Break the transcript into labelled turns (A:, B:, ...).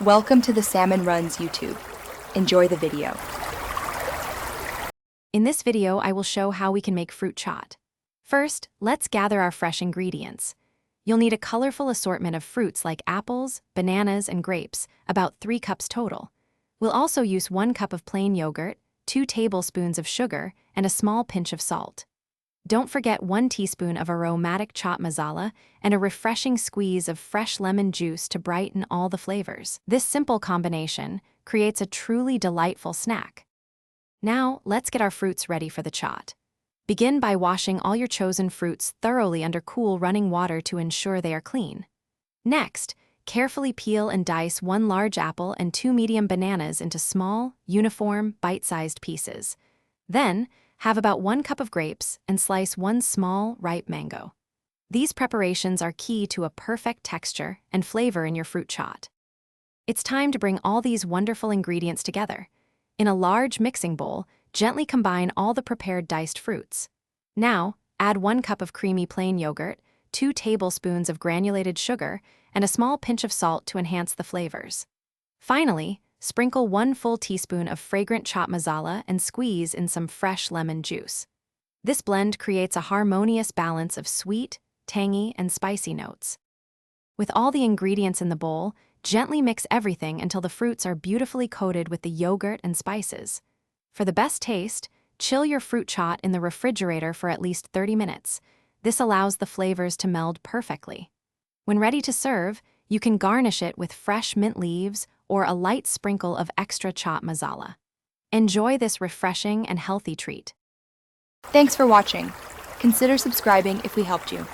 A: Welcome to the Salmon Runs YouTube. Enjoy the video.
B: In this video, I will show how we can make fruit chaat. First, let's gather our fresh ingredients. You'll need a colorful assortment of fruits like apples, bananas, and grapes, about 3 cups total. We'll also use 1 cup of plain yogurt, 2 tablespoons of sugar, and a small pinch of salt. Don't forget 1 teaspoon of aromatic chaat masala and a refreshing squeeze of fresh lemon juice to brighten all the flavors. This simple combination creates a truly delightful snack. Now, let's get our fruits ready for the chaat. Begin by washing all your chosen fruits thoroughly under cool running water to ensure they are clean. Next, carefully peel and dice 1 large apple and 2 medium bananas into small, uniform, bite-sized pieces. Then, have about 1 cup of grapes and slice 1 small, ripe mango. These preparations are key to a perfect texture and flavor in your fruit chaat. It's time to bring all these wonderful ingredients together. In a large mixing bowl, gently combine all the prepared diced fruits. Now, add 1 cup of creamy plain yogurt, 2 tablespoons of granulated sugar, and a small pinch of salt to enhance the flavors. Finally, sprinkle 1 full teaspoon of fragrant chaat masala and squeeze in some fresh lemon juice. This blend creates a harmonious balance of sweet, tangy, and spicy notes. With all the ingredients in the bowl, gently mix everything until the fruits are beautifully coated with the yogurt and spices. For the best taste, chill your fruit chaat in the refrigerator for at least 30 minutes. This allows the flavors to meld perfectly. When ready to serve, you can garnish it with fresh mint leaves or a light sprinkle of extra chaat masala. Enjoy this refreshing and healthy treat.
A: Thanks for watching. Consider subscribing if we helped you.